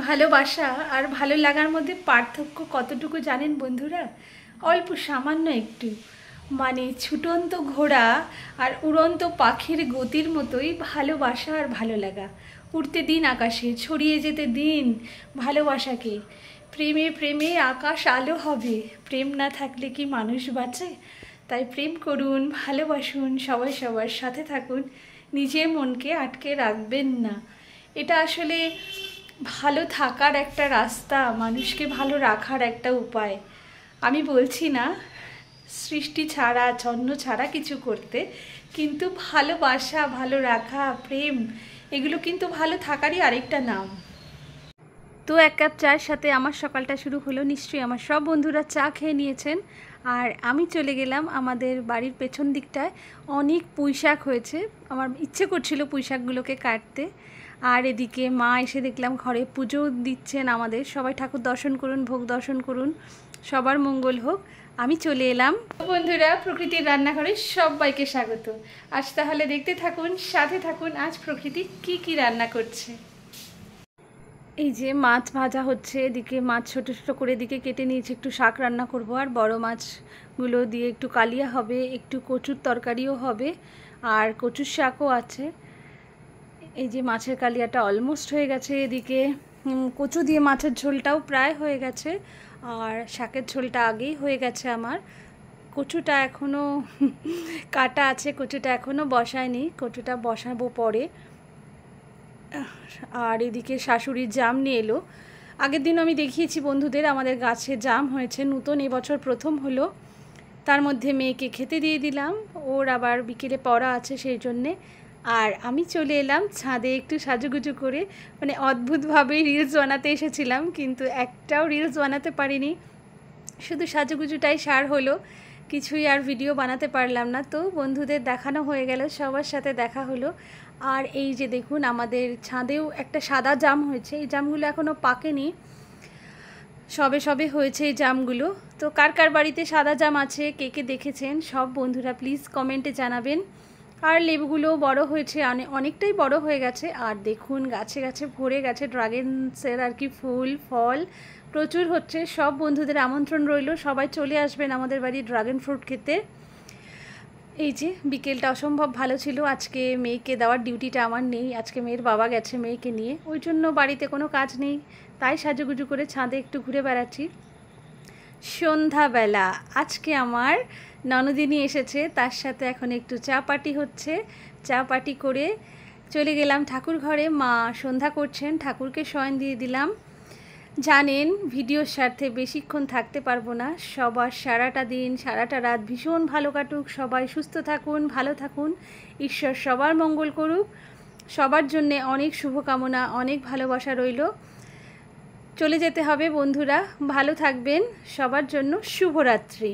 ভালোবাসা আর ভালো লাগার মধ্যে পার্থক্য কতটুকু জানেন বন্ধুরা? অল্প সামান্য একটু। মানে ছুটন্ত ঘোড়া আর উড়ন্ত পাখির গতির মতোই ভালোবাসা আর ভালো লাগা। উড়তে দিন আকাশে, ছড়িয়ে যেতে দিন ভালোবাসাকে। প্রেমে প্রেমে আকাশ আলো হবে। প্রেম না থাকলে কি মানুষ বাঁচে? তাই প্রেম করুন, ভালোবাসুন, সবাই সবার সাথে থাকুন, নিজের মনকে আটকে রাখবেন না। এটা আসলে ভালো থাকার একটা রাস্তা, মানুষকে ভালো রাখার একটা উপায়। আমি বলছি না সৃষ্টি ছাড়া, ছন্ন ছাড়া কিছু করতে, কিন্তু ভালোবাসা, ভালো রাখা, প্রেম, এগুলো কিন্তু ভালো থাকারই আরেকটা নাম। তো এক কাপ চায়ের সাথে আমার সকালটা শুরু হলো। নিশ্চয়ই আমার সব বন্ধুরা চা খেয়ে নিয়েছেন। আর আমি চলে গেলাম আমাদের বাড়ির পেছন দিকটায়। অনেক পুঁই শাক হয়েছে, আমার ইচ্ছে করছিল পুঁই শাকগুলোকে কাটতে। আর এদিকে মা এসে দেখলাম ঘরে পুজো দিচ্ছেন আমাদের। সবাই ঠাকুর দর্শন করুন, ভোগ দর্শন করুন, সবার মঙ্গল হোক। আমি চলে এলাম। বন্ধুরা, প্রকৃতির রান্নাঘরে সবাইকে স্বাগত। আজ তাহলে দেখতে থাকুন, সাথে থাকুন, আজ প্রকৃতি কি কি রান্না করছে। এই যে মাছ ভাজা হচ্ছে, এদিকে মাছ ছোট ছোট করে এদিকে কেটে নিয়েছি, একটু শাক রান্না করব। আর বড় মাছগুলো দিয়ে একটু কালিয়া হবে, একটু কচুর তরকারিও হবে, আর কচুর শাকও আছে। এই যে মাছের কালিয়াটা অলমোস্ট হয়ে গেছে। এদিকে কচু দিয়ে মাছের ঝোলটাও প্রায় হয়ে গেছে, আর শাকের ঝোলটা আগেই হয়ে গেছে আমার। কচুটা এখনও কাটা আছে, কচুটা এখনও বসায়নি, কচুটা বসাবো পরে। আর এদিকে শাশুড়ির জাম নিয়ে এলো। আগের দিন আমি দেখিয়েছি বন্ধুদের আমাদের গাছে জাম হয়েছে, নতুন এবছর প্রথম হলো। তার মধ্যে মেয়েকে খেতে দিয়ে দিলাম, ওর আবার বিকেলে পড়া আছে সেই জন্যে। আর আমি চলে এলাম ছাদে একটু সাজুগুজু করে, মানে অদ্ভুতভাবে রিলস বানাতে এসেছিলাম, কিন্তু একটাও রিলস বানাতে পারিনি, শুধু সাজুগুজুটাই সার হলো, কিছুই আর ভিডিও বানাতে পারলাম না। তো বন্ধুদের দেখানো হয়ে গেল, সবার সাথে দেখা হলো। আর এই যে দেখুন আমাদের ছাদেও একটা সাদা জাম হয়েছে, এই জামগুলো এখনও পাকেনি, সবে সবে হয়েছে এই জামগুলো। তো কার কার বাড়িতে সাদা জাম আছে, কে কে দেখেছেন সব বন্ধুরা প্লিজ কমেন্টে জানাবেন। আর লেবুগুলোও বড় হয়েছে, অনেকটাই বড় হয়ে গেছে। আর দেখুন গাছে গাছে ভরে গেছে ড্রাগনসের আর কি ফুল ফল প্রচুর হচ্ছে। সব বন্ধুদের আমন্ত্রণ রইল, সবাই চলে আসবেন আমাদের বাড়ি ড্রাগন ফ্রুট খেতে। এই যে বিকেলটা অসম্ভব ভালো ছিল। আজকে মেয়েকে দেওয়ার ডিউটিটা আমার নেই, আজকে মেয়ের বাবা গেছে মেয়েকে নিয়ে, ওই জন্য বাড়িতে কোনো কাজ নেই, তাই সাজুগুজু করে ছাদে একটু ঘুরে বেড়াচ্ছি। সন্ধ্যাবেলা আজকে আমার ননদিনী এসেছে, তার সাথে এখন একটু চা পার্টি হচ্ছে। চা পার্টি করে চলে গেলাম ঠাকুর ঘরে, মা সন্ধ্যা করছেন, ঠাকুরকে শয়ন দিয়ে দিলাম। জানেন ভিডিওর স্বার্থে বেশিক্ষণ থাকতে পারবো না, সবার সারাটা দিন সারাটা রাত ভীষণ ভালো কাটুক, সবাই সুস্থ থাকুন, ভালো থাকুন, ঈশ্বর সবার মঙ্গল করুক, সবার জন্যে অনেক শুভকামনা, অনেক ভালোবাসা রইল। চলে যেতে হবে বন্ধুরা, ভালো থাকবেন, সবার জন্য শুভরাত্রি।